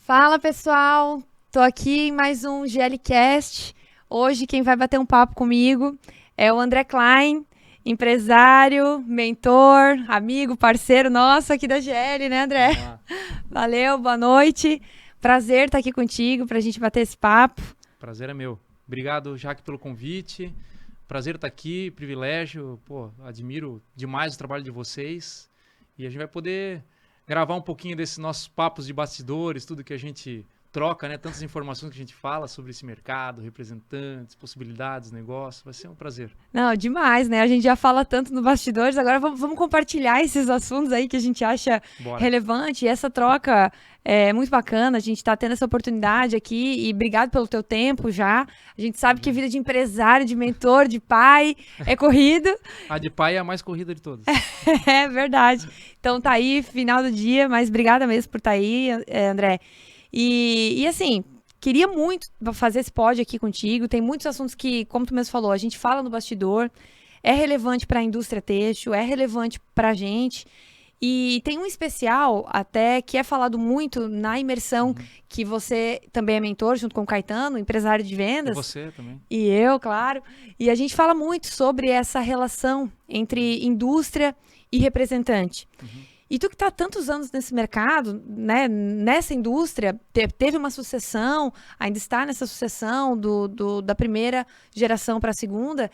Fala pessoal, tô aqui em mais um GLcast. Hoje quem vai bater um papo comigo é o André Klein, empresário, mentor, amigo, parceiro nosso aqui da GL, né, André? Vamos lá. Valeu, boa noite. Prazer estar aqui contigo pra gente bater esse papo. Prazer é meu. Obrigado, Jaque, pelo convite. Prazer estar aqui, privilégio. Pô, admiro demais o trabalho de vocês. E a gente vai poder gravar um pouquinho desses nossos papos de bastidores, tudo que a gente troca, né? Tantas informações que a gente fala sobre esse mercado, representantes, possibilidades, negócios. Vai ser um prazer. Não, demais, né? A gente já fala tanto no bastidores, agora vamos compartilhar esses assuntos aí que a gente acha Bora. relevante. E essa troca é muito bacana, a gente tá tendo essa oportunidade aqui e obrigado pelo teu tempo já. A gente sabe que Imagina. vida de empresário, de mentor, de pai é corrido. A de pai é a mais corrida de todas. É verdade. Então tá aí, final do dia, mas obrigada mesmo por estar aí, André. E assim, queria muito fazer esse pod aqui contigo. Tem muitos assuntos que, como tu mesmo falou, a gente fala no bastidor, é relevante para a indústria têxtil, é relevante para a gente. E tem um especial até que é falado muito na imersão Uhum. que você também é mentor junto com o Caetano, empresário de E vendas, você também. e eu, claro. E a gente fala muito sobre essa relação entre indústria e representante. Uhum. E tu que está há tantos anos nesse mercado, né, nessa indústria, teve uma sucessão, ainda está nessa sucessão da primeira geração para a segunda,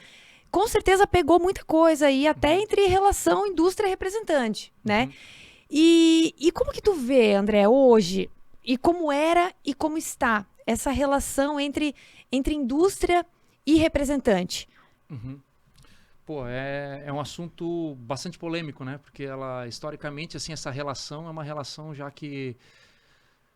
com certeza pegou muita coisa aí, até Uhum. entre relação indústria-representante, né? Uhum. E como que tu vê, André, hoje, e como era e como está essa relação entre indústria e representante? Uhum. Pô, é um assunto bastante polêmico, né? Porque ela, historicamente, assim, essa relação é uma relação já que,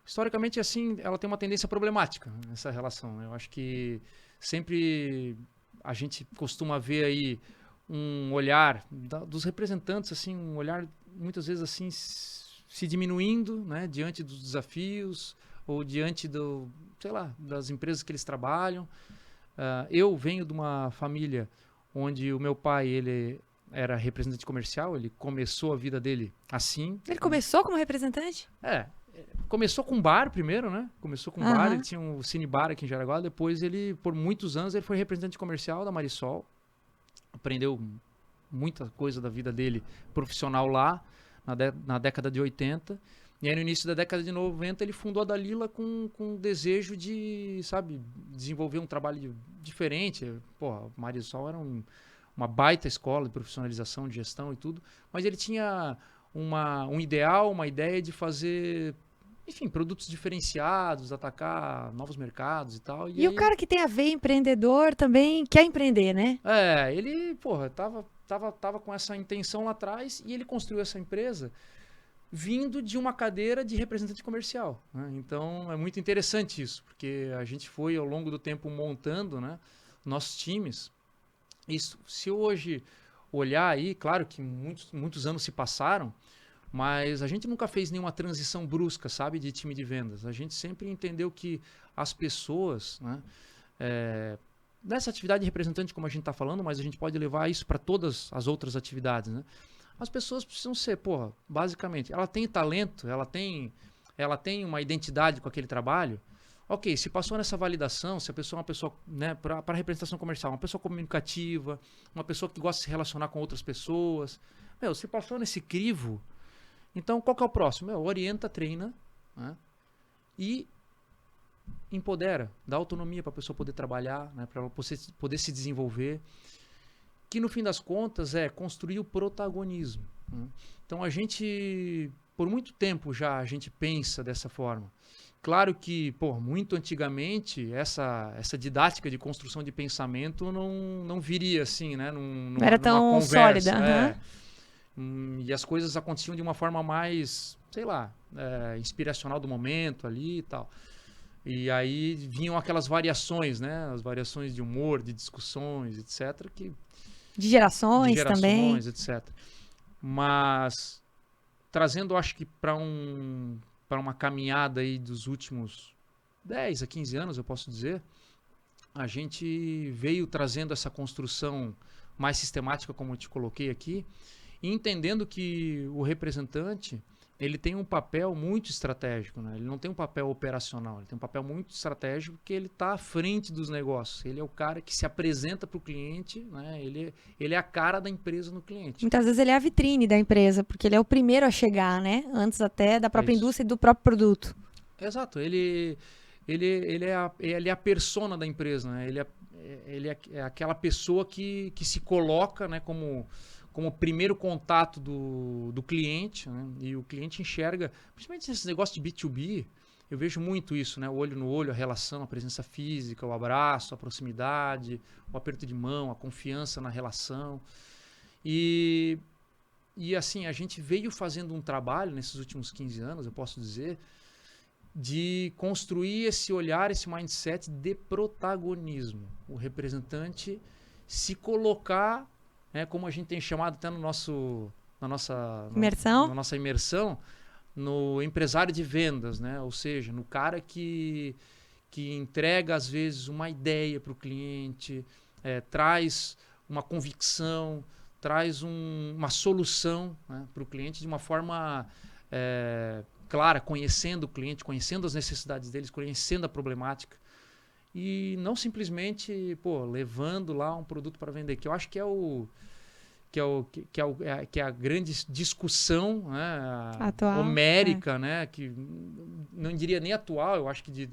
historicamente, assim, ela tem uma tendência problemática, né, essa relação. Eu acho que sempre a gente costuma ver aí um olhar dos representantes, assim, um olhar muitas vezes assim se diminuindo, né? Diante dos desafios ou diante sei lá, das empresas que eles trabalham. Eu venho de uma família onde o meu pai ele era representante comercial, ele começou a vida dele assim, Ele né? começou como representante? É, começou com bar primeiro, né? Começou com bar, ele Aham. tinha um cine bar aqui em Jaraguá, depois ele, por muitos anos, ele foi representante comercial da Marisol, aprendeu muita coisa da vida dele profissional lá, na década de 80. E aí no início da década de 90 ele fundou a Dalila com o desejo de, sabe, desenvolver um trabalho diferente. Porra, o Marisol era uma baita escola de profissionalização, de gestão e tudo, mas ele tinha um ideal, uma ideia de fazer, enfim, produtos diferenciados, atacar novos mercados e tal. E E o aí, cara que tem a ver empreendedor também quer empreender, né? ele, porra, tava com essa intenção lá atrás e ele construiu essa empresa vindo de uma cadeira de representante comercial, né? Então é muito interessante isso, porque a gente foi ao longo do tempo montando, né, nossos times. Isso, se hoje olhar aí, claro que muitos anos se passaram, mas a gente nunca fez nenhuma transição brusca, sabe, de time de vendas. A gente sempre entendeu que as pessoas, né, nessa atividade de representante, como a gente está falando, mas a gente pode levar isso para todas as outras atividades, né? As pessoas precisam ser, porra, basicamente, ela tem talento, ela tem uma identidade com aquele trabalho. Ok, se passou nessa validação, se a pessoa é uma pessoa, né, para representação comercial, uma pessoa comunicativa, uma pessoa que gosta de se relacionar com outras pessoas, meu, se passou nesse crivo, então qual que é o próximo? Meu, orienta, treina, né, e empodera, dá autonomia para a pessoa poder trabalhar, né, para ela poder se desenvolver, que no fim das contas é construir o protagonismo, né? Então a gente, por muito tempo já, a gente pensa dessa forma. Claro que, pô, muito antigamente, essa didática de construção de pensamento não viria assim, né? Não era Numa tão sólida. conversa. Aham. E as coisas aconteciam de uma forma mais, sei lá, inspiracional do momento ali e tal. E aí vinham aquelas variações, né? As variações de humor, de discussões, etc., De de gerações também. gerações, etc. Mas trazendo, acho que para uma caminhada aí dos últimos 10 a 15 anos, eu posso dizer, a gente veio trazendo essa construção mais sistemática, como eu te coloquei aqui, e entendendo que o representante, ele tem um papel muito estratégico, né? Ele não tem um papel operacional, ele tem um papel muito estratégico porque ele está à frente dos negócios. Ele é o cara que se apresenta para o cliente, né? Ele é a cara da empresa no cliente. Muitas vezes ele é a vitrine da empresa, porque ele é o primeiro a chegar, né? Antes até da própria indústria e do próprio produto. Exato, ele é a persona da empresa, né? Ele é aquela pessoa que se coloca, né, como primeiro contato do cliente, né? E o cliente enxerga, principalmente nesse negócio de B2B, eu vejo muito isso, né? O olho no olho, a relação, a presença física, o abraço, a proximidade, o aperto de mão, a confiança na relação. E assim, a gente veio fazendo um trabalho nesses últimos 15 anos, eu posso dizer, de construir esse olhar, esse mindset de protagonismo. O representante se colocar, né, como a gente tem chamado até na nossa imersão, no empresário de vendas, né? Ou seja, no cara que entrega, às vezes, uma ideia para o cliente, traz uma convicção, traz uma solução, né, para o cliente de uma forma clara, conhecendo o cliente, conhecendo as necessidades deles, conhecendo a problemática. E não simplesmente levando lá um produto para vender, que eu acho que é a grande discussão, né, atual, homérica, né, que não diria nem atual, eu acho que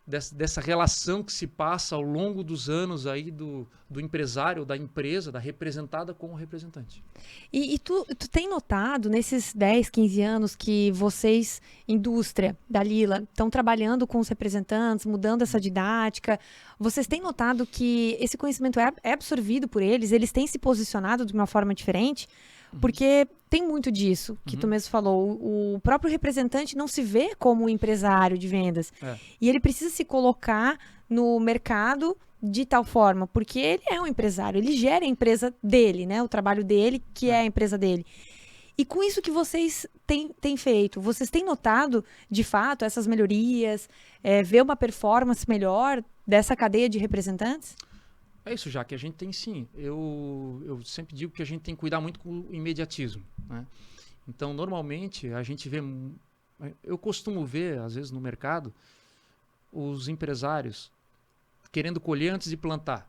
dessa relação que se passa ao longo dos anos aí do empresário, da empresa, da representada com o representante. E tu tem notado nesses 10, 15 anos que vocês, indústria da Lila, estão trabalhando com os representantes, mudando essa didática, vocês têm notado que esse conhecimento é absorvido por eles têm se posicionado de uma forma diferente? Porque tem muito disso que tu mesmo falou. O próprio representante não se vê como um empresário de vendas. E ele precisa se colocar no mercado de tal forma, porque ele é um empresário, ele gera a empresa dele, né? O trabalho dele, que é a empresa dele. E com isso que vocês têm feito, vocês têm notado, de fato, essas melhorias, ver uma performance melhor dessa cadeia de representantes? É isso, já que a gente tem sim. Eu sempre digo que a gente tem que cuidar muito com o imediatismo, né? Então, normalmente, a gente vê... Eu costumo ver, às vezes, no mercado, os empresários querendo colher antes de plantar,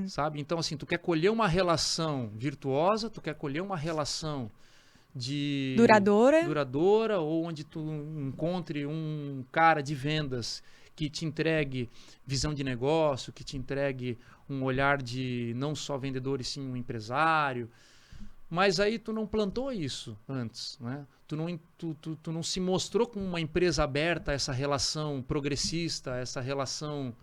sabe? Então, assim, tu quer colher uma relação virtuosa, tu quer colher uma relação duradoura, ou onde tu encontre um cara de vendas que te entregue visão de negócio, que te entregue um olhar de não só vendedor e sim um empresário. Mas aí tu não plantou isso antes, né? Tu não se mostrou como uma empresa aberta a essa relação progressista, essa relação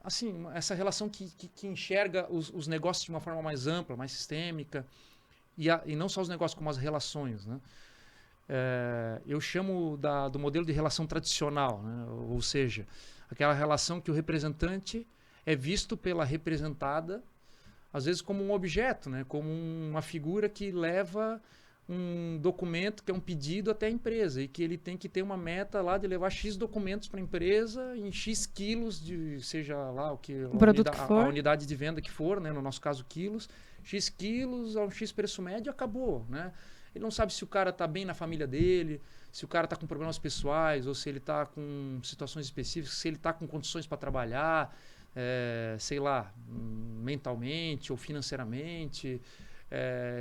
assim, essa relação que enxerga os negócios de uma forma mais ampla, mais sistêmica, e não só os negócios como as relações, né? Eu chamo do modelo de relação tradicional, né? Ou seja, aquela relação que o representante é visto pela representada, às vezes como um objeto, né? Como uma figura que leva um documento, que é um pedido até a empresa, e que ele tem que ter uma meta lá de levar X documentos para a empresa em X quilos, seja lá a unidade de venda que for, né? No nosso caso, quilos, X quilos a um X preço médio, acabou, né? Ele não sabe se o cara está bem na família dele, se o cara está com problemas pessoais, ou se ele está com situações específicas, se ele está com condições para trabalhar, sei lá, mentalmente ou financeiramente.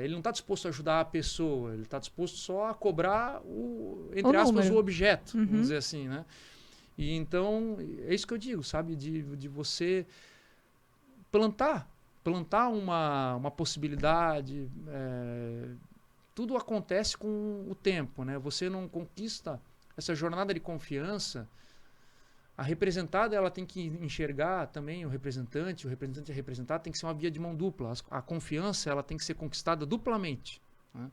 Ele não está disposto a ajudar a pessoa, ele está disposto só a cobrar entre aspas, o objeto, vamos dizer assim, né? E então, é isso que eu digo, sabe? De você plantar uma possibilidade. Tudo acontece com o tempo, né? Você não conquista essa jornada de confiança. A representada, ela tem que enxergar também o representante e a representada tem que ser uma via de mão dupla. A confiança, ela tem que ser conquistada duplamente, né?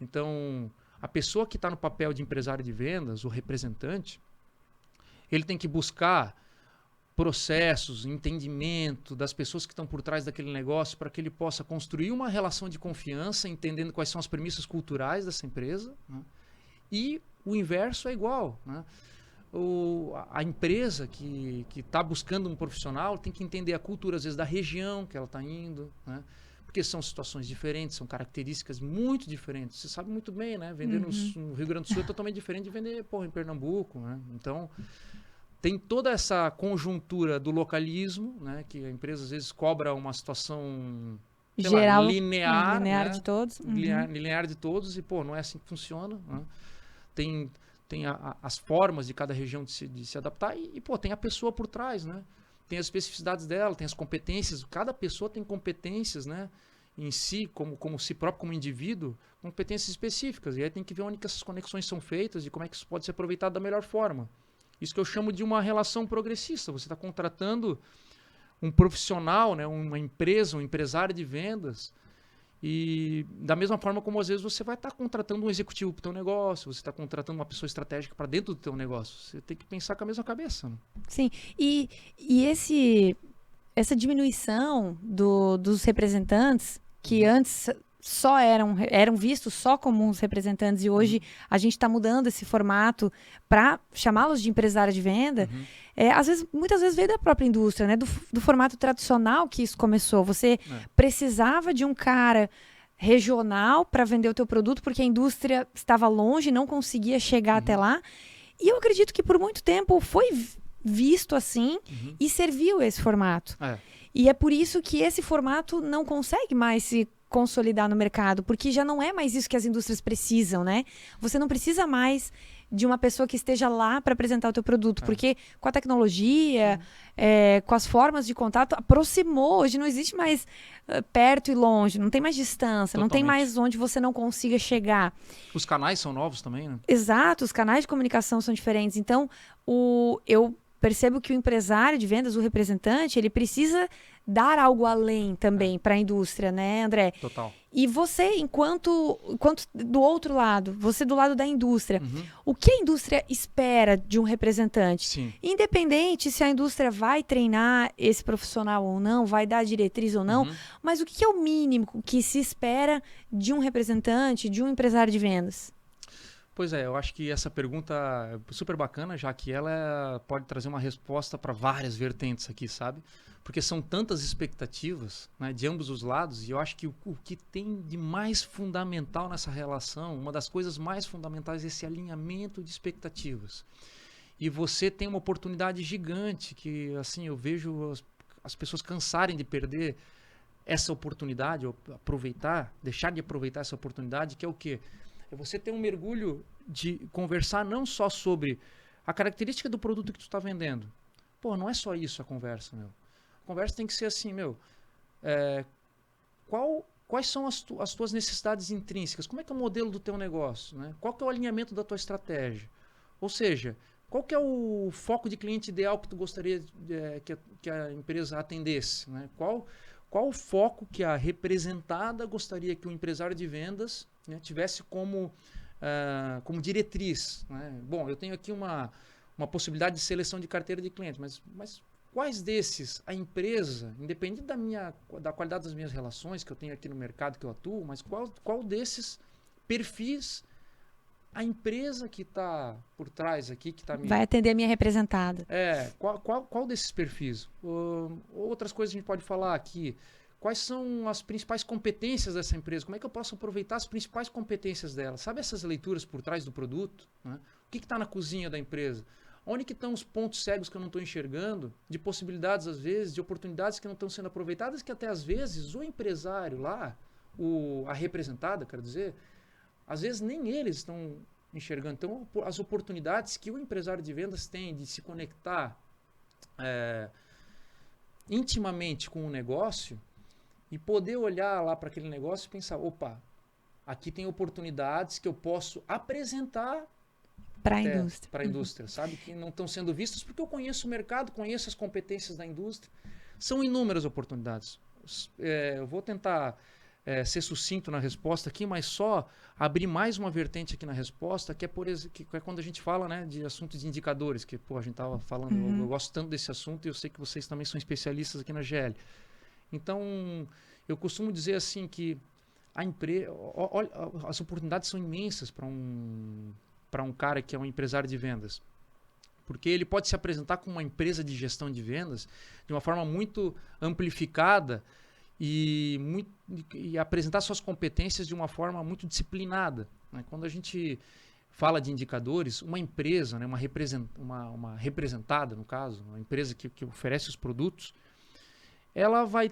Então, a pessoa que está no papel de empresário de vendas, o representante, ele tem que buscar processos, entendimento das pessoas que estão por trás daquele negócio para que ele possa construir uma relação de confiança, entendendo quais são as premissas culturais dessa empresa, né? E o inverso é igual, né? A empresa que está buscando um profissional tem que entender a cultura, às vezes, da região que ela está indo, né? Porque são situações diferentes, são características muito diferentes. Você sabe muito bem, né? Vender no Rio Grande do Sul é totalmente diferente de vender, porra, em Pernambuco, né? Então, tem toda essa conjuntura do localismo, né? Que a empresa às vezes cobra uma situação, sei lá, Geral, linear, linear né? de todos. Linear de todos e, pô, não é assim que funciona, né? Tem as formas de cada região de se adaptar e, pô, tem a pessoa por trás, né? Tem as especificidades dela, tem as competências. Cada pessoa tem competências, né? Em si, como si próprio, como indivíduo, competências específicas. E aí tem que ver onde que essas conexões são feitas e como é que isso pode ser aproveitado da melhor forma. Isso que eu chamo de uma relação progressista. Você está contratando um profissional, né? Uma empresa, um empresário de vendas. E da mesma forma como às vezes você vai estar contratando um executivo para o teu negócio, você está contratando uma pessoa estratégica para dentro do teu negócio. Você tem que pensar com a mesma cabeça. Né? Sim, e essa diminuição dos representantes, que antes só eram vistos só como uns representantes, e hoje a gente está mudando esse formato para chamá-los de empresário de venda, muitas vezes veio da própria indústria, né? Do formato tradicional que isso começou. Você precisava de um cara regional para vender o teu produto, porque a indústria estava longe, não conseguia chegar até lá. E eu acredito que por muito tempo foi visto assim e serviu esse formato. E é por isso que esse formato não consegue mais se consolidar no mercado, porque já não é mais isso que as indústrias precisam, né? Você não precisa mais de uma pessoa que esteja lá para apresentar o teu produto, porque com a tecnologia, com as formas de contato, aproximou. Hoje não existe mais perto e longe, não tem mais distância, não tem mais onde você não consiga chegar. Os canais são novos também, né? Exato, os canais de comunicação são diferentes. Então, eu percebo que o empresário de vendas, o representante, ele precisa dar algo além também para a indústria, né, André? Total. E você, enquanto do outro lado, você do lado da indústria, o que a indústria espera de um representante? Sim. Independente se a indústria vai treinar esse profissional ou não, vai dar diretriz ou não, mas o que é o mínimo que se espera de um representante, de um empresário de vendas? Pois é, eu acho que essa pergunta é super bacana, já que ela pode trazer uma resposta para várias vertentes aqui, sabe? Porque são tantas expectativas, né, de ambos os lados, e eu acho que o que tem de mais fundamental nessa relação, uma das coisas mais fundamentais é esse alinhamento de expectativas. E você tem uma oportunidade gigante que, assim, eu vejo as pessoas cansarem de perder essa oportunidade, ou deixar de aproveitar essa oportunidade, que é o quê? É você ter um mergulho de conversar não só sobre a característica do produto que tu está vendendo. Pô, não é só isso a conversa, meu. A conversa tem que ser assim, meu. Quais são as tuas necessidades intrínsecas? Como é que é o modelo do teu negócio? Né? Qual que é o alinhamento da tua estratégia? Ou seja, qual que é o foco de cliente ideal que tu gostaria que a empresa atendesse? Né? Qual o foco que a representada gostaria que o empresário de vendas, né, tivesse como diretriz? Né? Bom, eu tenho aqui uma possibilidade de seleção de carteira de clientes, mas quais desses a empresa, independente da qualidade das minhas relações que eu tenho aqui no mercado que eu atuo, mas qual desses perfis a empresa que está por trás aqui, que está vai atender a minha representada? Qual desses perfis? Outras coisas a gente pode falar aqui. Quais são as principais competências dessa empresa? Como é que eu posso aproveitar as principais competências dela? Sabe essas leituras por trás do produto? Né? O que está na cozinha da empresa? Onde que estão os pontos cegos que eu não estou enxergando? De possibilidades, às vezes, de oportunidades que não estão sendo aproveitadas, que até às vezes o empresário lá, a representada, quero dizer, às vezes nem eles estão enxergando. Então, as oportunidades que o empresário de vendas tem de se conectar intimamente com o negócio e poder olhar lá para aquele negócio e pensar, opa, aqui tem oportunidades que eu posso apresentar para a indústria, sabe? Que não estão sendo vistas porque eu conheço o mercado, conheço as competências da indústria. São inúmeras oportunidades. Eu vou tentar ser sucinto na resposta aqui, mas só abrir mais uma vertente aqui na resposta, que é quando a gente fala, né, de assunto de indicadores, que a gente estava falando, eu gosto tanto desse assunto e eu sei que vocês também são especialistas aqui na GL. Então, eu costumo dizer assim que as oportunidades são imensas para um cara que é um empresário de vendas. Porque ele pode se apresentar como uma empresa de gestão de vendas de uma forma muito amplificada e apresentar suas competências de uma forma muito disciplinada, né? Quando a gente fala de indicadores, uma empresa, né, uma representada, no caso, uma empresa que oferece os produtos, ela vai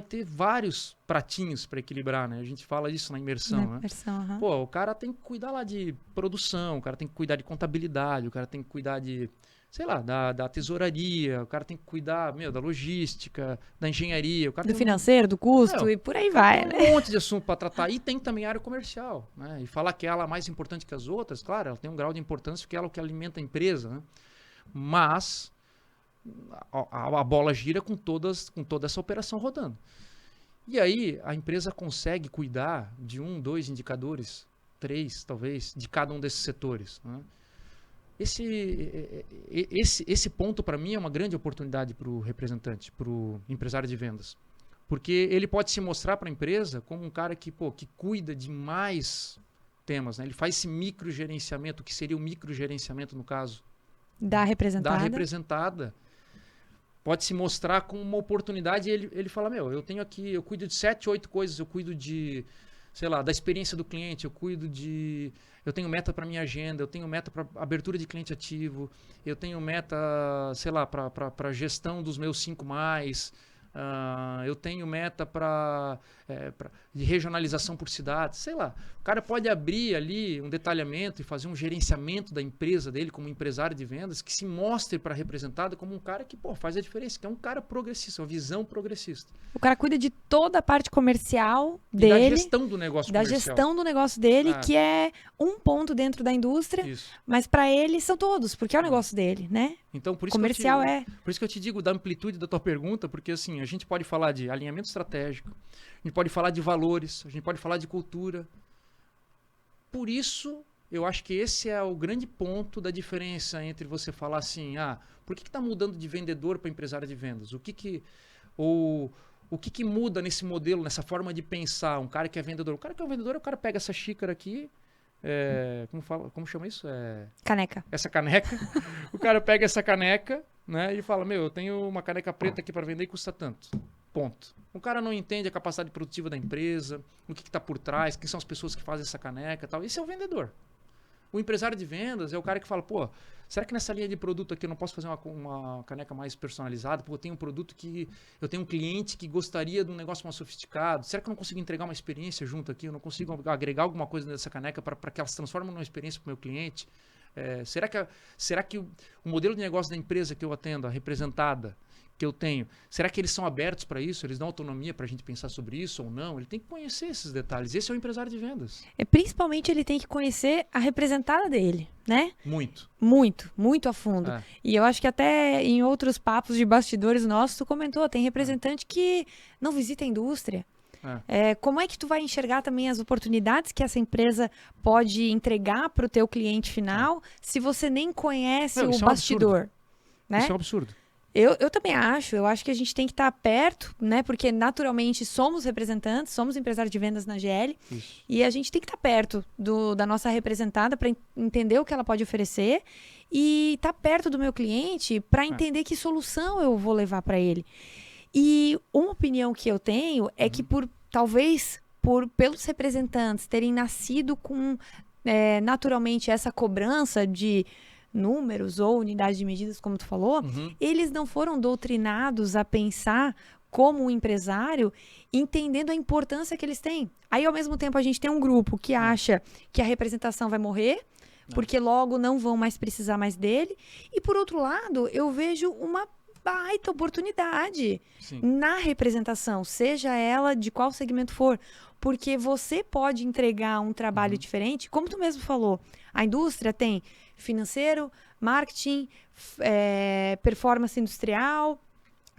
ter vários pratinhos para equilibrar, né? A gente fala isso na imersão, né? Uhum. Pô, o cara tem que cuidar lá de produção, o cara tem que cuidar de contabilidade, o cara tem que cuidar de, sei lá, da tesouraria, o cara tem que cuidar, da logística, da engenharia, o cara Do tem financeiro, do custo e por aí vai, tem né? um monte de assunto para tratar. E tem também a área comercial, né? E falar que ela é mais importante que as outras, claro, ela tem um grau de importância porque ela é o que alimenta a empresa, né? Mas a bola gira com toda essa operação rodando. E aí a empresa consegue cuidar de 1, 2 indicadores, 3 talvez, de cada um desses setores, né? Esse ponto para mim é uma grande oportunidade para o representante, para o empresário de vendas. Porque ele pode se mostrar para a empresa como um cara que cuida de mais temas, né? Ele faz esse microgerenciamento, que seria o microgerenciamento no caso Da representada. Pode se mostrar como uma oportunidade e ele fala, eu tenho aqui, eu cuido de 7, 8 coisas, eu cuido de, sei lá, da experiência do cliente, eu tenho meta para minha agenda, eu tenho meta para abertura de cliente ativo, eu tenho meta, sei lá, para gestão dos meus 5+, eu tenho meta de regionalização por cidade, sei lá. O cara pode abrir ali um detalhamento e fazer um gerenciamento da empresa dele como empresário de vendas que se mostre para a representada como um cara que faz a diferença, que é um cara progressista, uma visão progressista. O cara cuida de toda a parte comercial dele. Da gestão do negócio comercial. Da gestão do negócio dele, que é um ponto dentro da indústria, mas para ele são todos, porque é o negócio dele, né? Então, por isso comercial Por isso que eu te digo da amplitude da tua pergunta, porque assim, a gente pode falar de alinhamento estratégico, a gente pode falar de valores, a gente pode falar de cultura. Por isso, eu acho que esse é o grande ponto da diferença entre você falar assim, por que está mudando de vendedor para empresário de vendas? O que muda nesse modelo, nessa forma de pensar? Um cara que é vendedor. O cara que é um vendedor, o cara pega essa xícara aqui, como chama isso? Caneca. Essa caneca. O cara pega essa caneca, né, e fala, eu tenho uma caneca preta aqui para vender e custa tanto. Ponto. O cara não entende a capacidade produtiva da empresa, o que está por trás, quem são as pessoas que fazem essa caneca e tal. Esse é o vendedor. O empresário de vendas é o cara que fala, será que nessa linha de produto aqui eu não posso fazer uma caneca mais personalizada? Eu tenho um produto eu tenho um cliente que gostaria de um negócio mais sofisticado. Será que eu não consigo entregar uma experiência junto aqui? Eu não consigo agregar alguma coisa nessa caneca para que ela se transforme numa experiência para o meu cliente? Será que o modelo de negócio da empresa que eu atendo, a representada que eu tenho, será que eles são abertos para isso? Eles dão autonomia para a gente pensar sobre isso ou não? Ele tem que conhecer esses detalhes. Esse é o empresário de vendas. Principalmente ele tem que conhecer a representada dele, né? Muito a fundo. E eu acho que até em outros papos de bastidores nossos, tu comentou, tem representante que não visita a indústria. Como é que tu vai enxergar também as oportunidades que essa empresa pode entregar para o teu cliente final se você nem conhece o bastidor? Né? Isso é um absurdo. Eu também acho. Eu acho que a gente tem que estar perto, né? Porque naturalmente somos representantes, somos empresários de vendas na GL. Isso. E a gente tem que estar perto da nossa representada para entender o que ela pode oferecer e estar perto do meu cliente para entender que solução eu vou levar para ele. E uma opinião que eu tenho é que talvez pelos representantes terem nascido com naturalmente essa cobrança de números ou unidades de medidas, como tu falou, eles não foram doutrinados a pensar como um empresário, entendendo a importância que eles têm. Aí, ao mesmo tempo, a gente tem um grupo que acha que a representação vai morrer, porque logo não vão mais precisar mais dele. E, por outro lado, eu vejo uma baita oportunidade na representação, seja ela de qual segmento for, porque você pode entregar um trabalho diferente, como tu mesmo falou. A indústria tem financeiro, marketing, performance industrial,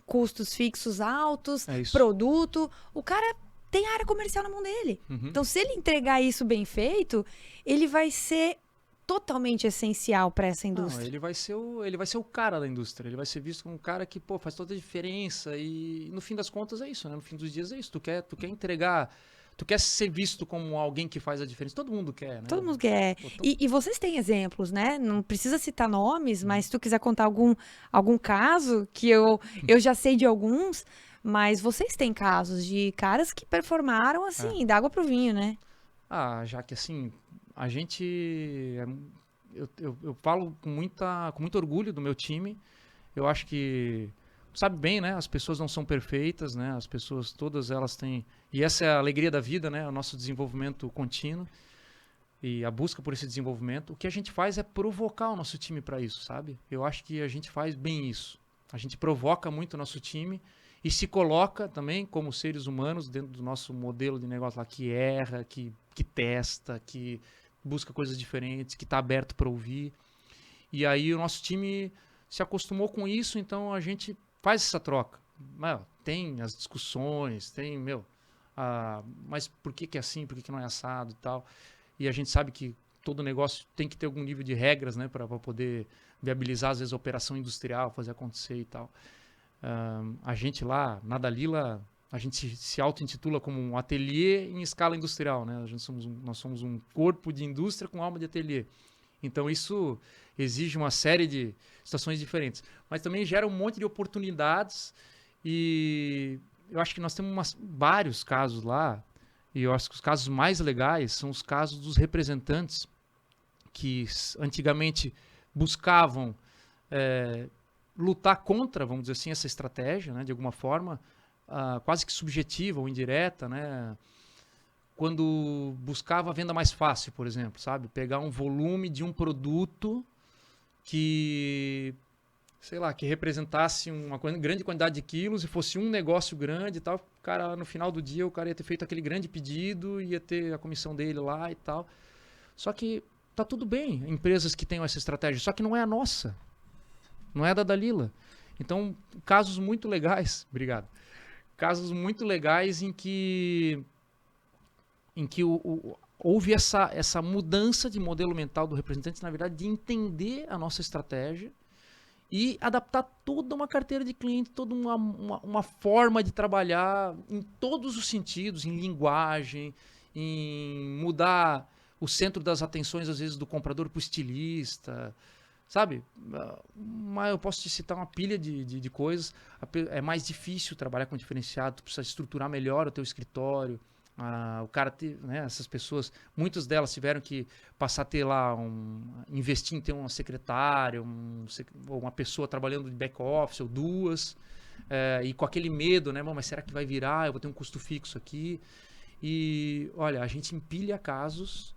custos fixos altos, produto. O cara tem a área comercial na mão dele. Então, se ele entregar isso bem feito, ele vai ser totalmente essencial para essa indústria. Ele vai ser o cara da indústria. Ele vai ser visto como um cara que faz toda a diferença. E no fim das contas é isso, né? No fim dos dias é isso. Tu quer entregar tu quer ser visto como alguém que faz a diferença. Todo mundo quer, né? Todo mundo quer. E vocês têm exemplos, né? Não precisa citar nomes, mas se tu quiser contar algum caso, que eu já sei de alguns, mas vocês têm casos de caras que performaram assim, da água pro vinho, né? Já que assim, a gente... Eu falo com muito orgulho do meu time. Eu acho que, sabe bem, né? As pessoas não são perfeitas, né? As pessoas, todas elas têm... E essa é a alegria da vida, né? O nosso desenvolvimento contínuo e a busca por esse desenvolvimento. O que a gente faz é provocar o nosso time para isso, sabe? Eu acho que a gente faz bem isso. A gente provoca muito o nosso time e se coloca também como seres humanos dentro do nosso modelo de negócio lá, que erra, que testa, que busca coisas diferentes, que está aberto para ouvir. E aí o nosso time se acostumou com isso, então a gente faz essa troca. Tem as discussões, mas por que é assim, por que não é assado e tal. E a gente sabe que todo negócio tem que ter algum nível de regras, né, para poder viabilizar, às vezes, a operação industrial, fazer acontecer e tal. A gente lá, na Dalila, a gente se auto-intitula como um ateliê em escala industrial, né? Nós somos um corpo de indústria com alma de ateliê. Então isso exige uma série de situações diferentes. Mas também gera um monte de oportunidades e eu acho que nós temos vários casos lá, e eu acho que os casos mais legais são os casos dos representantes que antigamente buscavam lutar contra, vamos dizer assim, essa estratégia, né, de alguma forma, quase que subjetiva ou indireta, né, quando buscava a venda mais fácil, por exemplo, sabe? Pegar um volume de um produto que, sei lá, que representasse uma grande quantidade de quilos e fosse um negócio grande e tal. O cara, no final do dia, o cara ia ter feito aquele grande pedido, ia ter a comissão dele lá e tal. Só que tá tudo bem, empresas que tenham essa estratégia, só que não é a nossa. Não é a da Dalila. Então, casos muito legais, obrigado. Casos muito legais em que houve essa mudança de modelo mental do representante, na verdade, de entender a nossa estratégia e adaptar toda uma carteira de cliente, toda uma forma de trabalhar em todos os sentidos, em linguagem, em mudar o centro das atenções, às vezes, do comprador para o estilista, sabe? Mas eu posso te citar uma pilha de coisas. É mais difícil trabalhar com diferenciado, tu precisa estruturar melhor o teu escritório. O cara, né, essas pessoas, muitas delas tiveram que passar a ter lá, investir em ter uma secretária, ou uma pessoa trabalhando de back office, ou duas, e com aquele medo, né, mas será que vai virar? Eu vou ter um custo fixo aqui. E olha, a gente empilha casos.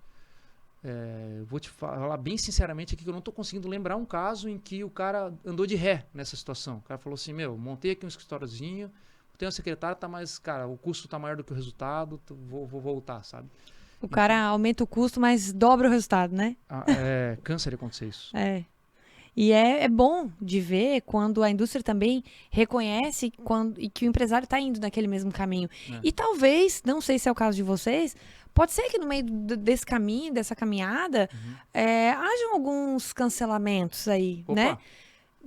Vou te falar bem sinceramente aqui que eu não estou conseguindo lembrar um caso em que o cara andou de ré nessa situação. O cara falou assim, montei aqui um escritóriozinho, tenho uma secretária, mas, cara, o custo tá maior do que o resultado, vou voltar, sabe? O cara aumenta o custo, mas dobra o resultado, né? Cansa de acontecer isso. E é bom de ver quando a indústria também reconhece e que o empresário está indo naquele mesmo caminho. E talvez, não sei se é o caso de vocês, pode ser que no meio desse caminho, dessa caminhada, hajam alguns cancelamentos aí, né?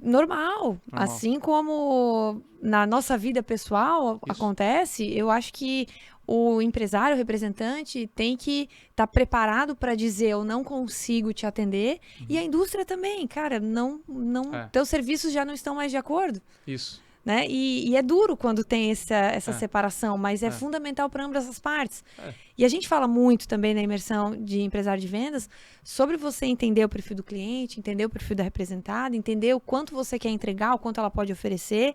Normal. Assim como na nossa vida pessoal acontece, eu acho que o empresário, o representante, tem que estar preparado para dizer eu não consigo te atender. E a indústria também, cara, teus serviços já não estão mais de acordo. Isso. Né? E é duro quando tem essa separação, mas é fundamental para ambas as partes. E a gente fala muito também na imersão de empresário de vendas sobre você entender o perfil do cliente, entender o perfil da representada, entender o quanto você quer entregar, o quanto ela pode oferecer.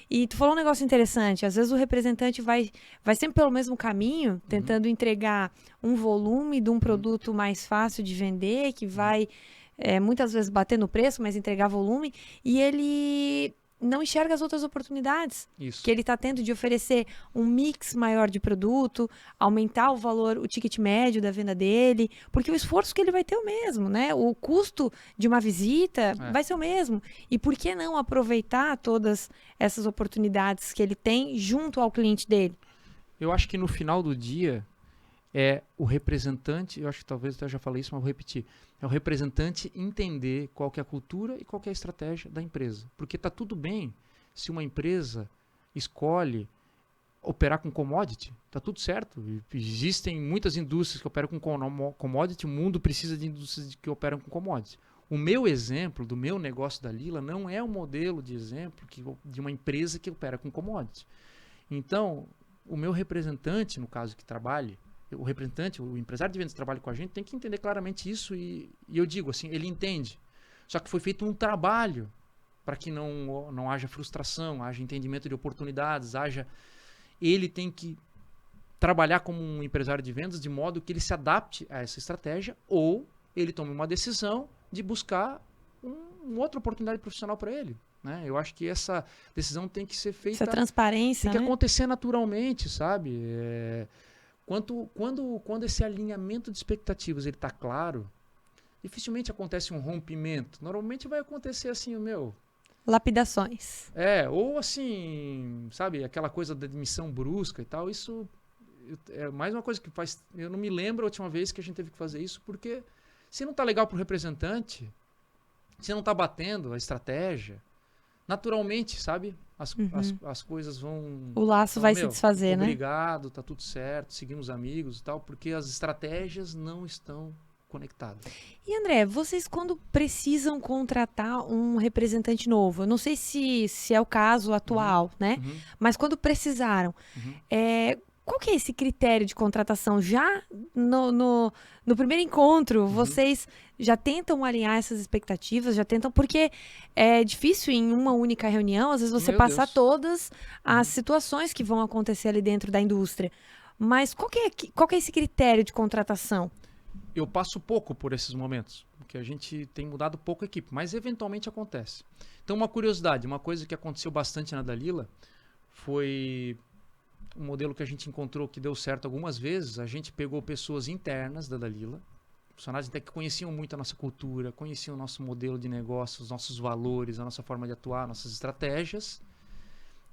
E tu falou um negócio interessante, às vezes o representante vai sempre pelo mesmo caminho, tentando entregar um volume de um produto mais fácil de vender, que vai muitas vezes bater no preço, mas entregar volume, e ele não enxerga as outras oportunidades que ele está tendo de oferecer um mix maior de produto, aumentar o valor, o ticket médio da venda dele, porque o esforço que ele vai ter é o mesmo, né? O custo de uma visita vai ser o mesmo. E por que não aproveitar todas essas oportunidades que ele tem junto ao cliente dele? Eu acho que no final do dia o representante, eu acho que talvez eu já falei isso, mas vou repetir, é o representante entender qual que é a cultura e qual que é a estratégia da empresa. Porque está tudo bem se uma empresa escolhe operar com commodity, tá tudo certo. Existem muitas indústrias que operam com commodity, o mundo precisa de indústrias que operam com commodity. O meu exemplo do meu negócio da Lila não é um modelo de exemplo de uma empresa que opera com commodity. Então, o meu representante, no caso que trabalhe, o empresário de vendas que trabalha com a gente tem que entender claramente isso e eu digo assim, ele entende. Só que foi feito um trabalho para que não haja frustração, haja entendimento de oportunidades, ele tem que trabalhar como um empresário de vendas de modo que ele se adapte a essa estratégia ou ele tome uma decisão de buscar uma outra oportunidade profissional para ele. Né? Eu acho que essa decisão tem que ser feita... Essa transparência, tem que acontecer naturalmente, sabe? Quando esse alinhamento de expectativas está claro, dificilmente acontece um rompimento. Normalmente vai acontecer assim, lapidações. Ou assim, sabe, aquela coisa da demissão brusca e tal, isso é mais uma coisa que faz... Eu não me lembro a última vez que a gente teve que fazer isso, porque se não tá legal pro representante, se não tá batendo a estratégia, naturalmente, sabe, as coisas vão... O laço vai se desfazer, né? Obrigado, tá tudo certo, seguimos amigos e tal, porque as estratégias não estão conectadas. E André, vocês quando precisam contratar um representante novo, eu não sei se é o caso atual, né? Mas quando precisaram, qual que é esse critério de contratação? Já no primeiro encontro, vocês já tentam alinhar essas expectativas? Já tentam? Porque é difícil em uma única reunião, às vezes você passar todas as situações que vão acontecer ali dentro da indústria. Mas qual que é esse critério de contratação? Eu passo pouco por esses momentos, porque a gente tem mudado pouco a equipe, mas eventualmente acontece. Então, uma curiosidade, uma coisa que aconteceu bastante na Dalila foi um modelo que a gente encontrou que deu certo algumas vezes. A gente pegou pessoas internas da Dalila, funcionários até que conheciam muito a nossa cultura, conheciam o nosso modelo de negócio, os nossos valores, a nossa forma de atuar, nossas estratégias,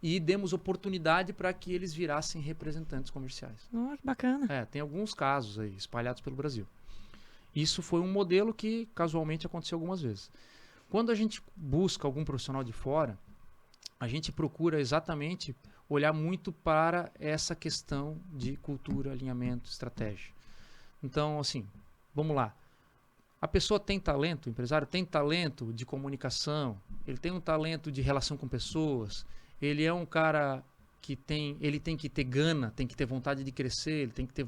e demos oportunidade para que eles virassem representantes comerciais. Que bacana. Tem alguns casos aí espalhados pelo Brasil. Isso foi um modelo que casualmente aconteceu algumas vezes. Quando a gente busca algum profissional de fora, a gente procura exatamente olhar muito para essa questão de cultura, alinhamento, estratégia. Então, assim, vamos lá. A pessoa tem talento, o empresário tem talento de comunicação, ele tem um talento de relação com pessoas, ele é um cara que ele tem que ter gana, tem que ter vontade de crescer, ele tem que ter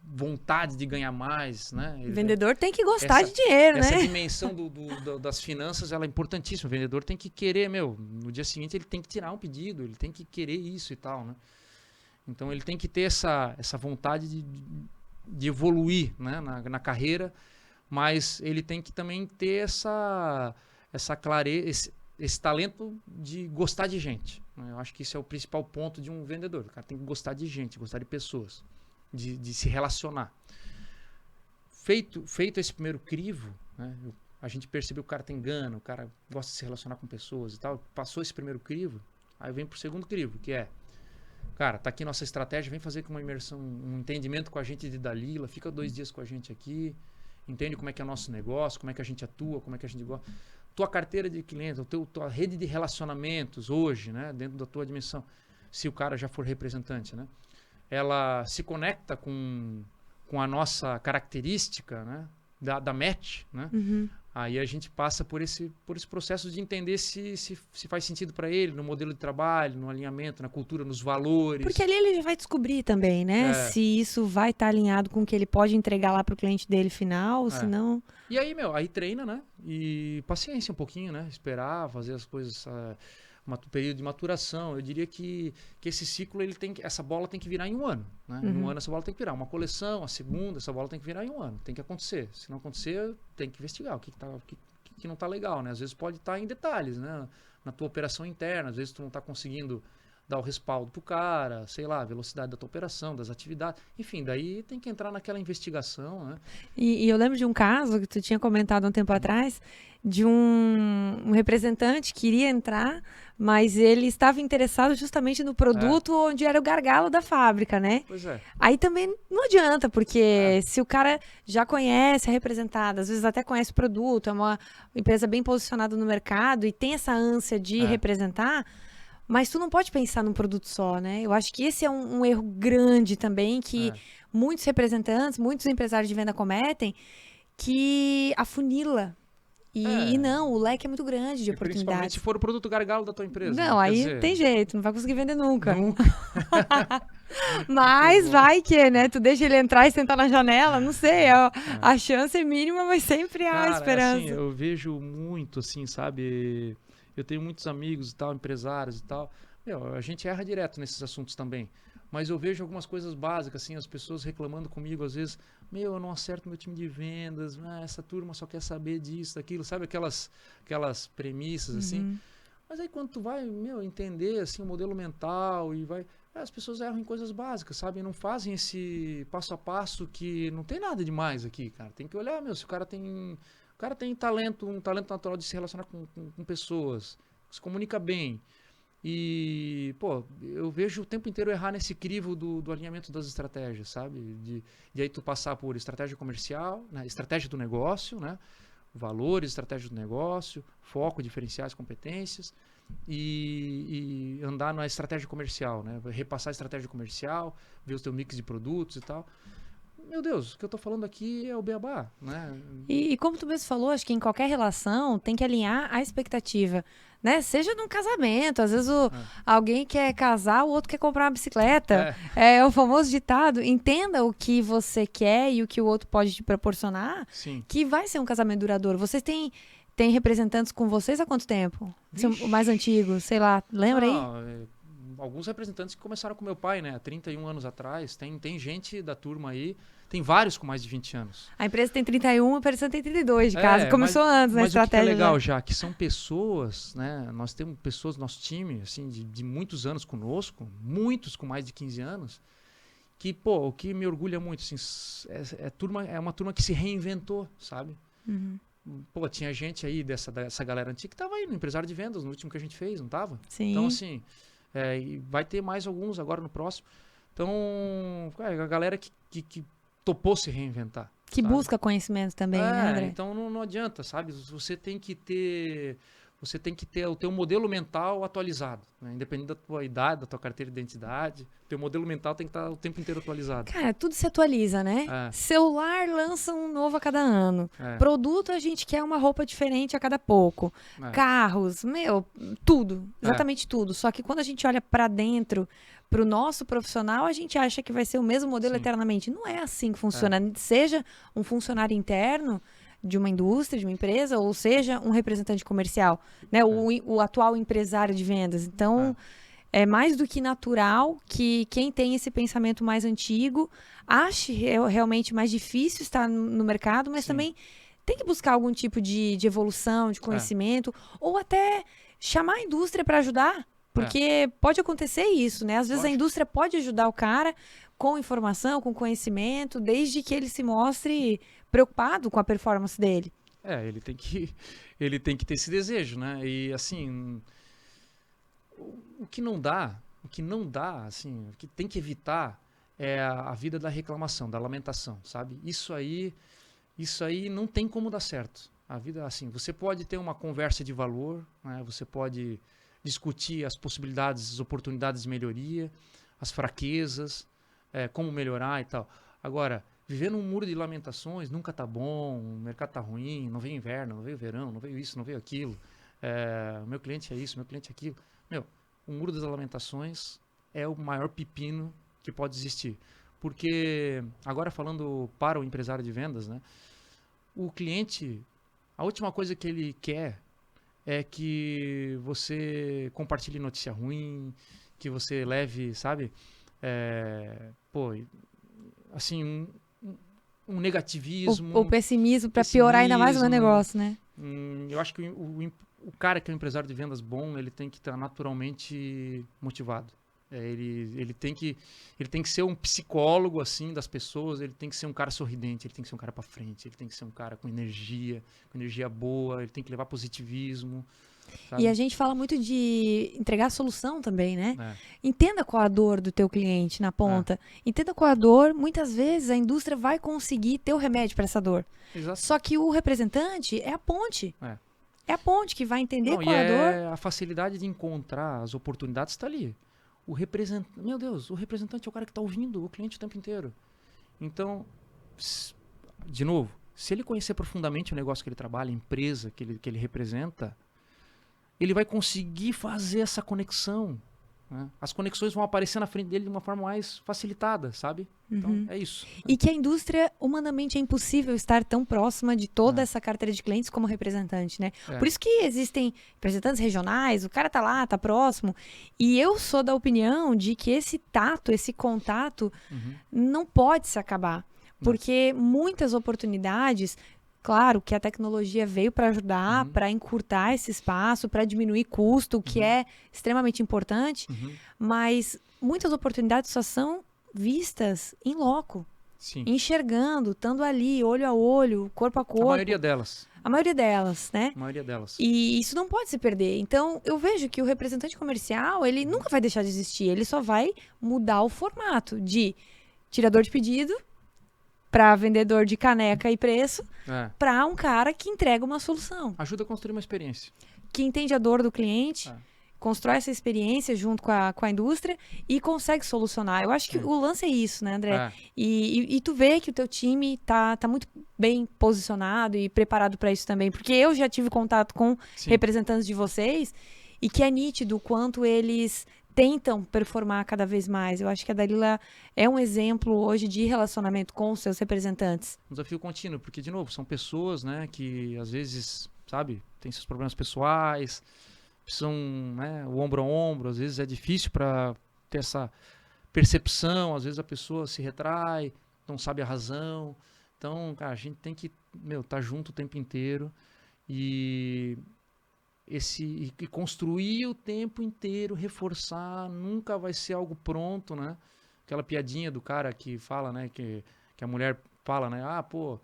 vontade de ganhar mais, né? O vendedor tem que gostar de dinheiro, né? Essa dimensão das finanças, ela é importantíssima. O vendedor tem que querer, no dia seguinte ele tem que tirar um pedido, ele tem que querer isso e tal, né? Então ele tem que ter essa vontade de evoluir, né? na carreira, mas ele tem que também ter essa clareza, esse talento de gostar de gente. Né? Eu acho que isso é o principal ponto de um vendedor. O cara tem que gostar de gente, gostar de pessoas. De se relacionar. Feito esse primeiro crivo, né, a gente percebeu que o cara tem gana, o cara gosta de se relacionar com pessoas e tal, passou esse primeiro crivo, aí vem pro segundo crivo, que é, cara, tá aqui nossa estratégia, vem fazer uma imersão, um entendimento com a gente de Dalila, fica 2 dias com a gente aqui, entende como é que é o nosso negócio, como é que a gente atua, como é que a gente gosta. Tua carteira de clientes, tua rede de relacionamentos hoje, né, dentro da tua dimensão, se o cara já for representante, né? Ela se conecta com a nossa característica, né, da match, né? Aí a gente passa por esse processo de entender se faz sentido para ele, no modelo de trabalho, no alinhamento, na cultura, nos valores. Porque ali ele vai descobrir também, né? Se isso vai estar alinhado com o que ele pode entregar lá para o cliente dele final, ou se não... E aí, aí treina, né? E paciência um pouquinho, né? Esperar, fazer as coisas... um período de maturação. Eu diria que esse ciclo, essa bola tem que virar em 1 ano. Né? Em 1 ano essa bola tem que virar. Uma coleção, a segunda, essa bola tem que virar em 1 ano. Tem que acontecer. Se não acontecer, tem que investigar o que não está legal. Né? Às vezes pode estar em detalhes, né? Na tua operação interna. Às vezes tu não está conseguindo dar o respaldo pro cara, sei lá, a velocidade da tua operação, das atividades. Enfim, daí tem que entrar naquela investigação. Né? E eu lembro de um caso que tu tinha comentado um tempo atrás, de um representante que iria entrar, mas ele estava interessado justamente no produto onde era o gargalo da fábrica, né? Pois é. Aí também não adianta, porque se o cara já conhece a representada, às vezes até conhece o produto, é uma empresa bem posicionada no mercado e tem essa ânsia de representar, Mas tu não pode pensar num produto só, né? Eu acho que esse é um erro grande também, que muitos representantes, muitos empresários de venda cometem, que afunila. E não, o leque é muito grande de E principalmente se oportunidades. for o produto gargalo da tua empresa. Não, Né? Quer aí dizer, tem jeito, não vai conseguir vender nunca. nunca. Mas bom. vai que, né? Tu deixa ele entrar e sentar na janela, não sei. A chance é mínima, mas sempre há Cara, esperança. assim, eu vejo muito, assim, sabe? Eu tenho muitos amigos e tal, empresários e tal. Meu, a gente erra direto nesses assuntos também. Mas eu vejo algumas coisas básicas, assim, as pessoas reclamando comigo, às vezes, meu, eu não acerto meu time de vendas, essa turma só quer saber disso, daquilo, sabe? Aquelas premissas, assim. Mas aí quando tu vai, meu, entender, assim, o modelo mental e vai... As pessoas erram em coisas básicas, sabe? Não fazem esse passo a passo que não tem nada demais aqui, cara. Tem que olhar, meu, se o cara tem... O cara tem talento, um talento natural de se relacionar com pessoas, se comunica bem. E, pô, eu vejo o tempo inteiro errar nesse crivo do alinhamento das estratégias, sabe? De aí tu passar por estratégia comercial, né? Estratégia do negócio, né? Valores, estratégia do negócio, foco, diferenciais, competências e andar na estratégia comercial, né? Repassar a estratégia comercial, ver o teu mix de produtos e tal. Meu Deus, o que eu tô falando aqui é o beabá, né? E como tu mesmo falou, acho que em qualquer relação tem que alinhar a expectativa, né? Seja num casamento, às vezes alguém quer casar, o outro quer comprar uma bicicleta. É o famoso ditado, entenda o que você quer e o que o outro pode te proporcionar, Sim. que vai ser um casamento duradouro. Vocês têm representantes com vocês há quanto tempo? O mais antigo, sei lá, lembra aí? Alguns representantes que começaram com meu pai, né? Há 31 anos atrás. Tem gente da turma aí, tem vários com mais de 20 anos. A empresa tem 31, a empresa tem 32 de casa. Começou antes na estratégia. Mas o que é legal já, que são pessoas, né? Nós temos pessoas no nosso time, assim, de muitos anos conosco, muitos com mais de 15 anos, que, pô, o que me orgulha muito, assim, é uma turma que se reinventou, sabe? Pô, tinha gente aí dessa galera antiga que tava aí no empresário de vendas, no último que a gente fez, não tava? Sim. Então, assim... e vai ter mais alguns agora no próximo. Então, a galera que topou se reinventar. Que sabe? Busca conhecimento também, né, André? Então não adianta, sabe? Você tem que ter o teu modelo mental atualizado, né? Independente da tua idade, da tua carteira de identidade, teu modelo mental tem que estar o tempo inteiro atualizado. Cara, tudo se atualiza, né? Celular lança um novo a cada ano. Produto, a gente quer uma roupa diferente a cada pouco. Carros, tudo, exatamente tudo. Só que quando a gente olha pra dentro, pro nosso profissional, a gente acha que vai ser o mesmo modelo eternamente. Não é assim que funciona. Seja um funcionário interno de uma indústria, de uma empresa, ou seja, um representante comercial, né? O atual empresário de vendas. Então, é mais do que natural que quem tem esse pensamento mais antigo ache realmente mais difícil estar no mercado, mas também tem que buscar algum tipo de evolução, de conhecimento, ou até chamar a indústria para ajudar, porque pode acontecer isso, né? Às vezes a indústria pode ajudar o cara com informação, com conhecimento, desde que ele se mostre preocupado com a performance dele. Ele tem que ter esse desejo, né? E assim, o que não dá, assim, o que tem que evitar é a vida da reclamação, da lamentação, sabe? Isso aí não tem como dar certo. A vida, assim, você pode ter uma conversa de valor, né? Você pode discutir as possibilidades, as oportunidades de melhoria, as fraquezas, como melhorar e tal. Agora, viver num muro de lamentações nunca tá bom, o mercado tá ruim, não veio inverno, não veio verão, não veio isso, não veio aquilo, meu cliente é isso, meu cliente é aquilo. O muro das lamentações é o maior pepino que pode existir. Porque, agora falando para o empresário de vendas, né, o cliente, a última coisa que ele quer é que você compartilhe notícia ruim, que você leve, sabe, assim, um negativismo. O pessimismo para piorar ainda mais o meu negócio, né? Eu acho que o cara que é um empresário de vendas bom, ele tem que estar naturalmente motivado. Ele tem que ser um psicólogo assim das pessoas, ele tem que ser um cara sorridente, ele tem que ser um cara para frente, ele tem que ser um cara com energia boa, ele tem que levar positivismo. Sabe? E a gente fala muito de entregar solução também, né? Entenda qual a dor do teu cliente na ponta. Entenda qual a dor. Muitas vezes a indústria vai conseguir ter o remédio para essa dor. Exato. Só que o representante é a ponte. É a ponte que vai entender Não, qual é a dor. a facilidade de encontrar as oportunidades está ali. Meu Deus, o representante é o cara que está ouvindo o cliente o tempo inteiro. Então, de novo, se ele conhecer profundamente o negócio que ele trabalha, a empresa que ele representa, ele vai conseguir fazer essa conexão. Né? As conexões vão aparecer na frente dele de uma forma mais facilitada, sabe? Então, é isso. E que a indústria, humanamente, é impossível estar tão próxima de toda essa carteira de clientes como representante, né? Por isso que existem representantes regionais, o cara tá lá, tá próximo. E eu sou da opinião de que esse tato, esse contato, não pode se acabar. Porque muitas oportunidades... Claro que a tecnologia veio para ajudar, para encurtar esse espaço, para diminuir custo, o que é extremamente importante, mas muitas oportunidades só são vistas em loco, enxergando, estando ali, olho a olho, corpo a corpo. A maioria delas. A maioria delas, né? A maioria delas. E isso não pode se perder. Então, eu vejo que o representante comercial, ele nunca vai deixar de existir, ele só vai mudar o formato de tirador de pedido, para vendedor de caneca e preço, para um cara que entrega uma solução. Ajuda a construir uma experiência. Que entende a dor do cliente, constrói essa experiência junto com a indústria e consegue solucionar. Eu acho que o lance é isso, né, André? E tu vê que o teu time tá muito bem posicionado e preparado para isso também. Porque eu já tive contato com representantes de vocês e que é nítido o quanto eles tentam performar cada vez mais. Eu acho que a Dalila é um exemplo hoje de relacionamento com os seus representantes. Um desafio contínuo, porque, de novo, são pessoas, né, que às vezes, sabe, têm seus problemas pessoais, precisam, né, o ombro a ombro, às vezes é difícil para ter essa percepção, às vezes a pessoa se retrai, não sabe a razão. Então, cara, a gente tem que, tá junto o tempo inteiro e construir o tempo inteiro, reforçar, nunca vai ser algo pronto, né? Aquela piadinha do cara que fala, né? Que a mulher fala, né? Ah, pô,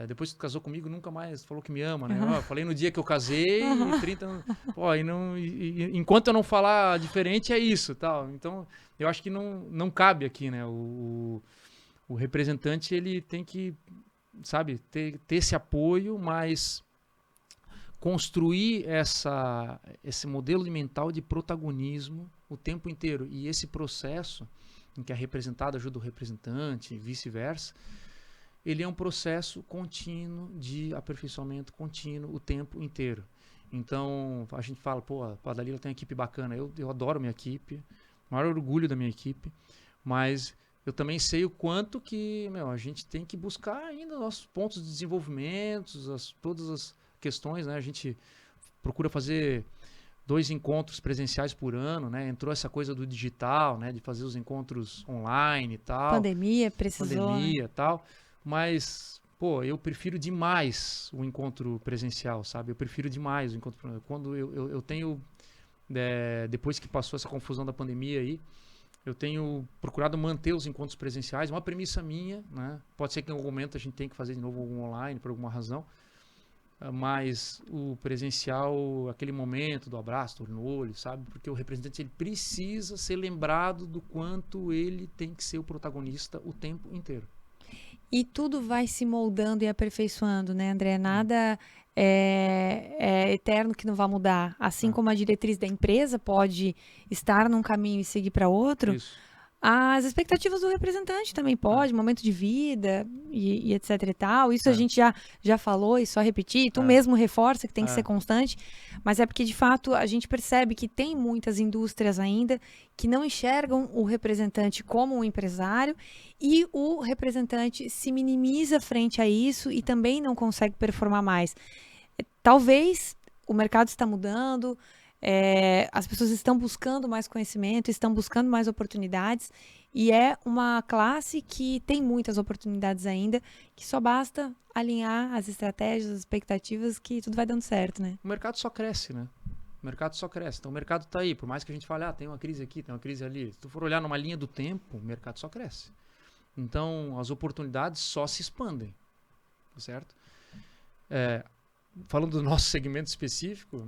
depois que tu casou comigo, nunca mais falou que me ama, né? Ó, falei no dia que eu casei, 30 anos. Pô, enquanto eu não falar diferente, é isso, tal. Então, eu acho que não cabe aqui, né? O representante, ele tem que, sabe, ter esse apoio, mas construir esse modelo de mental de protagonismo o tempo inteiro. E esse processo em que a representada ajuda o representante e vice-versa, ele é um processo contínuo de aperfeiçoamento contínuo o tempo inteiro. Então, a gente fala, pô, a Dalila tem uma equipe bacana. Eu adoro minha equipe, o maior orgulho da minha equipe, mas eu também sei o quanto que a gente tem que buscar ainda nossos pontos de desenvolvimento, todas as questões, né? A gente procura fazer 2 encontros presenciais por ano, né? Entrou essa coisa do digital, né? De fazer os encontros online e tal. Pandemia precisou. Pandemia e tal. Mas, pô, eu prefiro demais o encontro presencial, sabe? Eu prefiro demais o encontro. Quando eu tenho, depois que passou essa confusão da pandemia aí, eu tenho procurado manter os encontros presenciais. Uma premissa minha, né? Pode ser que em algum momento a gente tenha que fazer de novo algum online, por alguma razão. Mas o presencial, aquele momento do abraço, do olho no olho, sabe? Porque o representante, ele precisa ser lembrado do quanto ele tem que ser o protagonista o tempo inteiro. E tudo vai se moldando e aperfeiçoando, né, André? Nada é eterno que não vai mudar. Assim como a diretriz da empresa pode estar num caminho e seguir para outro, as expectativas do representante também pode, momento de vida e etc e tal. Isso a gente já falou e só repetir. Tu mesmo reforça que tem que ser constante, mas é porque, de fato, a gente percebe que tem muitas indústrias ainda que não enxergam o representante como um empresário e o representante se minimiza frente a isso e também não consegue performar mais. Talvez o mercado está mudando, as pessoas estão buscando mais conhecimento, estão buscando mais oportunidades e é uma classe que tem muitas oportunidades ainda, que só basta alinhar as estratégias, as expectativas, que tudo vai dando certo, né? O mercado só cresce, né? O mercado só cresce. Então o mercado está aí, por mais que a gente fale, tem uma crise aqui, tem uma crise ali. Se tu for olhar numa linha do tempo, o mercado só cresce. Então as oportunidades só se expandem, certo? Falando do nosso segmento específico,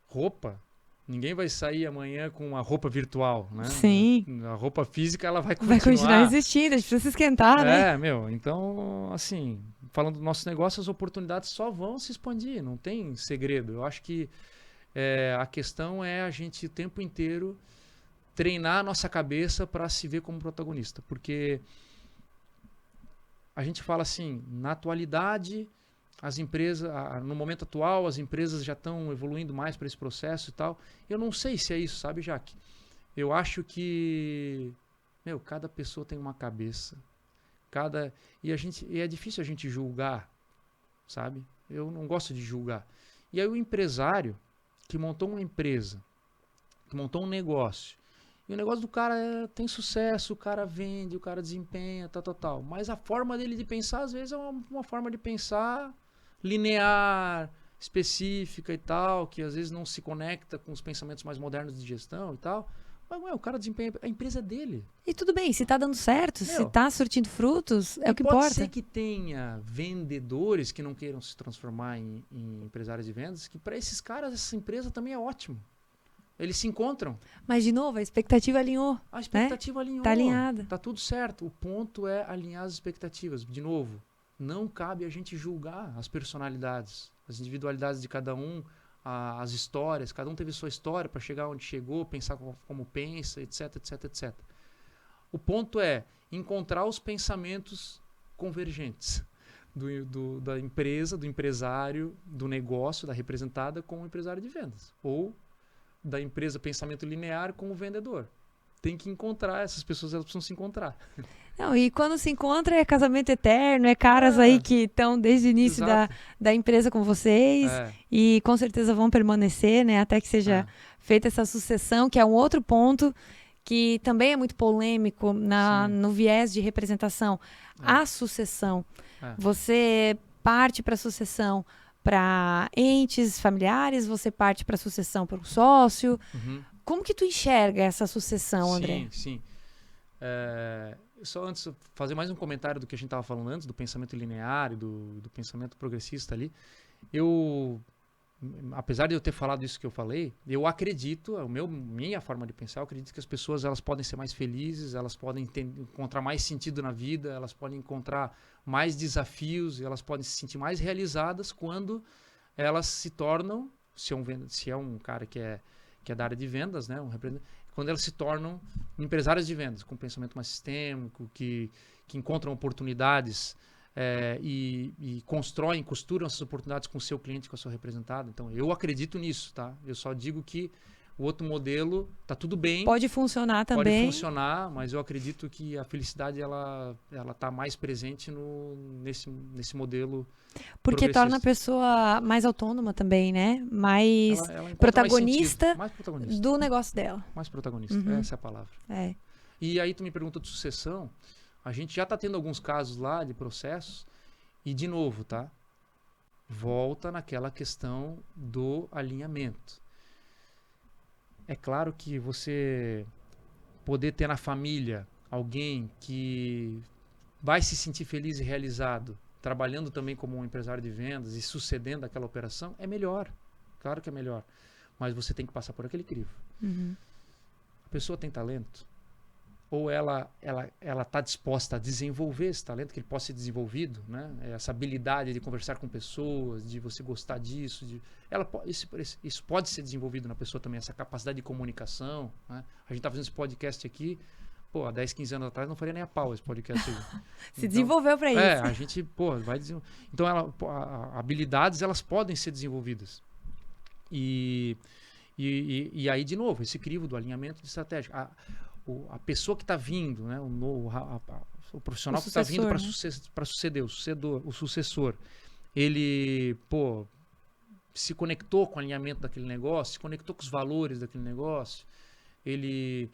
roupa, ninguém vai sair amanhã com uma roupa virtual, né? Sim. A roupa física, ela vai continuar. Vai continuar existindo, a gente precisa se esquentar, né? Então, assim, falando do nosso negócio, as oportunidades só vão se expandir, não tem segredo. Eu acho que a questão é a gente o tempo inteiro treinar a nossa cabeça para se ver como protagonista. Porque a gente fala assim, na atualidade, as empresas, no momento atual, as empresas já estão evoluindo mais para esse processo e tal. Eu não sei se é isso, sabe, Jaque? Eu acho que, cada pessoa tem uma cabeça. E é difícil a gente julgar, sabe? Eu não gosto de julgar. E aí o empresário que montou uma empresa, que montou um negócio, e o negócio do cara tem sucesso, o cara vende, o cara desempenha, tal. Mas a forma dele de pensar, às vezes, é uma forma de pensar linear, específica e tal, que às vezes não se conecta com os pensamentos mais modernos de gestão e tal. Mas, o cara desempenha a empresa dele. E tudo bem, se tá dando certo, se tá surtindo frutos, é o que importa. Pode ser que tenha vendedores que não queiram se transformar em empresários de vendas, que para esses caras essa empresa também é ótimo. Eles se encontram. Mas, de novo, a expectativa alinhou. A expectativa alinhou. Tá alinhada. Tá tudo certo. O ponto é alinhar as expectativas. De novo, não cabe a gente julgar as personalidades, as individualidades de cada um, as histórias. Cada um teve sua história para chegar onde chegou, pensar como pensa, etc. O ponto é encontrar os pensamentos convergentes da empresa, do empresário, do negócio, da representada com o empresário de vendas. Ou da empresa pensamento linear com o vendedor. Tem que encontrar, essas pessoas elas precisam se encontrar. Não, e quando se encontra é casamento eterno, é caras aí que estão desde o início da empresa com vocês e com certeza vão permanecer, né, até que seja feita essa sucessão, que é um outro ponto que também é muito polêmico no viés de representação. A sucessão. Você parte para a sucessão para entes familiares, você parte para a sucessão para o sócio. Como que tu enxerga essa sucessão, André? Sim. Só antes, fazer mais um comentário do que a gente estava falando antes, do pensamento linear e do pensamento progressista ali. Apesar de eu ter falado isso que eu falei, eu acredito, minha forma de pensar, eu acredito que as pessoas elas podem ser mais felizes, elas podem encontrar mais sentido na vida, elas podem encontrar mais desafios, elas podem se sentir mais realizadas quando elas se tornam, se é um cara que é da área de vendas, né, quando elas se tornam empresárias de vendas, com pensamento mais sistêmico, que encontram oportunidades e constroem, costuram essas oportunidades com o seu cliente, com a sua representada. Então, eu acredito nisso, tá? Eu só digo que o outro modelo tá tudo bem. Pode funcionar também. Pode funcionar, mas eu acredito que a felicidade ela tá mais presente nesse modelo. Porque torna a pessoa mais autônoma também, né? Mais protagonista, mais protagonista do negócio dela. Mais protagonista, essa é a palavra. E aí tu me pergunta de sucessão. A gente já está tendo alguns casos lá de processos e, de novo, tá? Volta naquela questão do alinhamento. É claro que você poder ter na família alguém que vai se sentir feliz e realizado, trabalhando também como um empresário de vendas e sucedendo aquela operação, é melhor. Claro que é melhor. Mas você tem que passar por aquele crivo. A pessoa tem talento? Ou ela está disposta a desenvolver esse talento, que ele possa ser desenvolvido, né? Essa habilidade de conversar com pessoas, de você gostar disso. Isso pode ser desenvolvido na pessoa também, essa capacidade de comunicação. Né? A gente está fazendo esse podcast aqui, há 10, 15 anos atrás não faria nem a pau esse podcast aí. Se desenvolveu para isso. A gente, vai desenvolver. Então, habilidades, elas podem ser desenvolvidas. E aí, de novo, esse crivo do alinhamento de estratégia. A pessoa que está vindo, né, o profissional que está vindo para suceder, o sucessor, ele se conectou com o alinhamento daquele negócio, se conectou com os valores daquele negócio, ele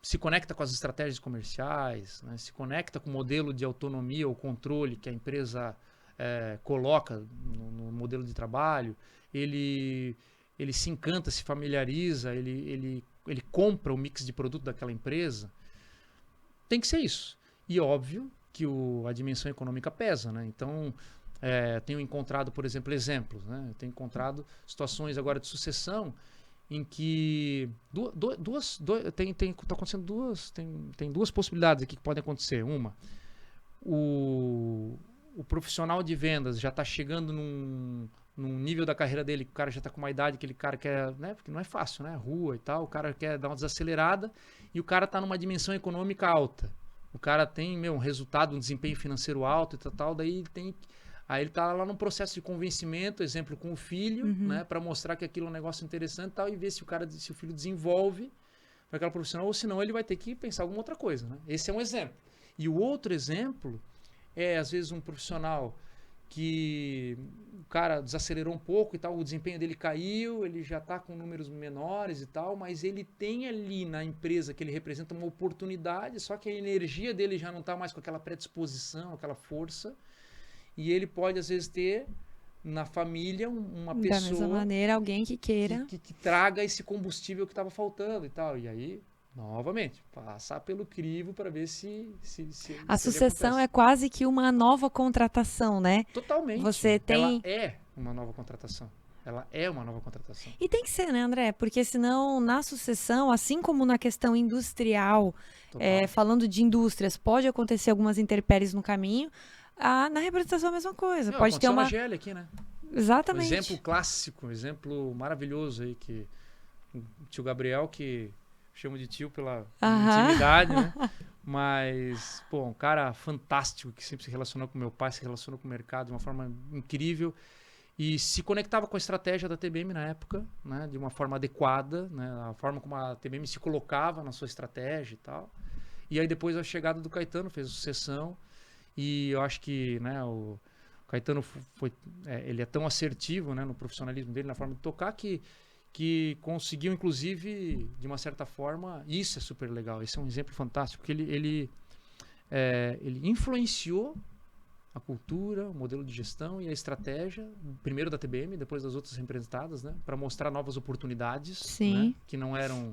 se conecta com as estratégias comerciais, né, se conecta com o modelo de autonomia ou controle que a empresa coloca no modelo de trabalho, ele se encanta, se familiariza, ele compra o mix de produto daquela empresa. Tem que ser isso. E óbvio que a dimensão econômica pesa, né? Então, tenho encontrado, por exemplo, exemplos, né? Eu tenho encontrado situações agora de sucessão em que tá acontecendo tem duas possibilidades aqui que podem acontecer. Uma, o o profissional de vendas já está chegando num nível da carreira dele, que o cara já está com uma idade que aquele cara quer, né? Porque não é fácil, né? Rua e tal, o cara quer dar uma desacelerada e o cara está numa dimensão econômica alta. O cara tem, um resultado, um desempenho financeiro alto e tal, daí ele tem... Aí ele tá lá num processo de convencimento, exemplo, com o filho, né? Para mostrar que aquilo é um negócio interessante e tal, e ver se o filho desenvolve para aquela profissional, ou senão ele vai ter que pensar alguma outra coisa, né? Esse é um exemplo. E o outro exemplo é, às vezes, um profissional que o cara desacelerou um pouco e tal, o desempenho dele caiu, ele já está com números menores e tal, mas ele tem ali na empresa que ele representa uma oportunidade, só que a energia dele já não está mais com aquela predisposição, aquela força, e ele pode, às vezes, ter na família uma pessoa... Da mesma maneira, alguém que queira... Que traga esse combustível que estava faltando e tal. E aí, novamente, passar pelo crivo para ver se a sucessão é quase que uma nova contratação, né? Totalmente. Você tem... Ela é uma nova contratação. Ela é uma nova contratação. E tem que ser, né, André? Porque senão, na sucessão, assim como na questão industrial, falando de indústrias, pode acontecer algumas intempéries no caminho. Na representação é a mesma coisa. Pode ter uma... na GL aqui, né? Exatamente. Um exemplo clássico, um exemplo maravilhoso aí, que o tio Gabriel, que chamo de tio pela intimidade, né? Mas, pô, um cara fantástico, que sempre se relacionou com meu pai, se relacionou com o mercado de uma forma incrível e se conectava com a estratégia da TBM na época, né? De uma forma adequada, né? A forma como a TBM se colocava na sua estratégia e tal. E aí depois a chegada do Caetano fez a sucessão. E eu acho que, né, o Caetano ele é tão assertivo, né, no profissionalismo dele, na forma de tocar, que conseguiu, inclusive, de uma certa forma, isso é super legal, esse é um exemplo fantástico, porque ele influenciou a cultura, o modelo de gestão e a estratégia, primeiro da TBM, depois das outras representadas, né, para mostrar novas oportunidades, né, que não eram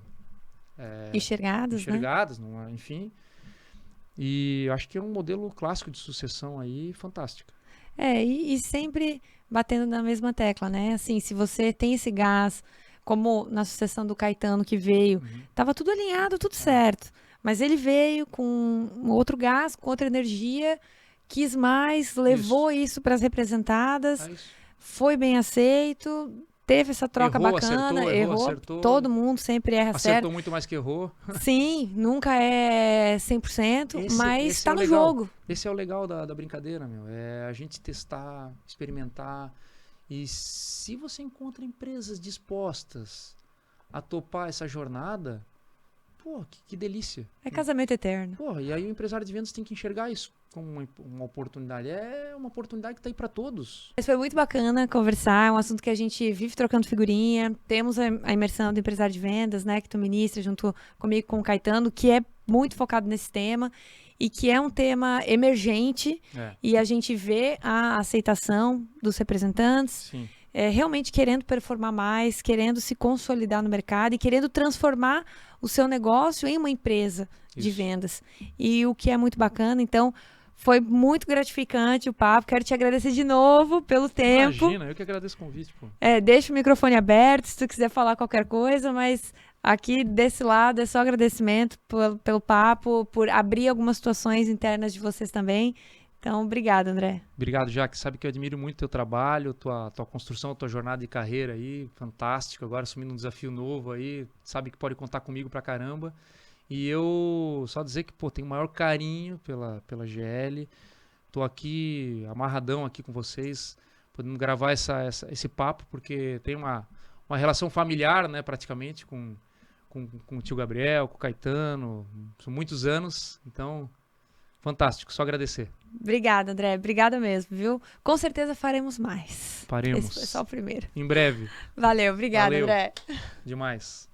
enxergadas, né? Enfim... E eu acho que é um modelo clássico de sucessão aí, fantástico. E sempre batendo na mesma tecla, né? Assim, se você tem esse gás, como na sucessão do Caetano que veio, tava tudo alinhado, tudo certo. Mas ele veio com outro gás, com outra energia, quis mais, levou isso para as representadas, foi bem aceito... Teve essa troca bacana, errou, acertou. Todo mundo sempre erra certo. Acertou muito mais que errou. Sim, nunca é 100%, mas está no jogo. Esse é o legal da brincadeira, meu. É a gente testar, experimentar. E se você encontra empresas dispostas a topar essa jornada, pô, que delícia. É casamento eterno. Pô, e aí o empresário de vendas tem que enxergar isso como uma oportunidade. É uma oportunidade que está aí para todos. Mas foi muito bacana conversar, é um assunto que a gente vive trocando figurinha. Temos a imersão do empresário de vendas, né, que tu ministra junto comigo, com o Caetano, que é muito focado nesse tema e que é um tema emergente e a gente vê a aceitação dos representantes. Sim. Realmente querendo performar mais, querendo se consolidar no mercado e querendo transformar o seu negócio em uma empresa de vendas. E o que é muito bacana, então... Foi muito gratificante o papo. Quero te agradecer de novo pelo tempo. Imagina, eu que agradeço o convite, pô. Deixa o microfone aberto se tu quiser falar qualquer coisa, mas aqui desse lado é só agradecimento pelo papo, por abrir algumas situações internas de vocês também. Então, obrigado, André. Obrigado, Jaque. Sabe que eu admiro muito o teu trabalho, tua construção, tua jornada de carreira aí, fantástico. Agora assumindo um desafio novo aí, sabe que pode contar comigo pra caramba. E eu só dizer que, pô, tenho o maior carinho pela GL. Tô aqui, amarradão aqui com vocês, podendo gravar esse papo, porque tem uma relação familiar, né, praticamente, com o tio Gabriel, com o Caetano. São muitos anos, então, fantástico, só agradecer. Obrigada, André. Obrigada mesmo, viu? Com certeza faremos mais. Faremos. Esse foi só o primeiro. Em breve. Valeu, obrigada, André. Demais.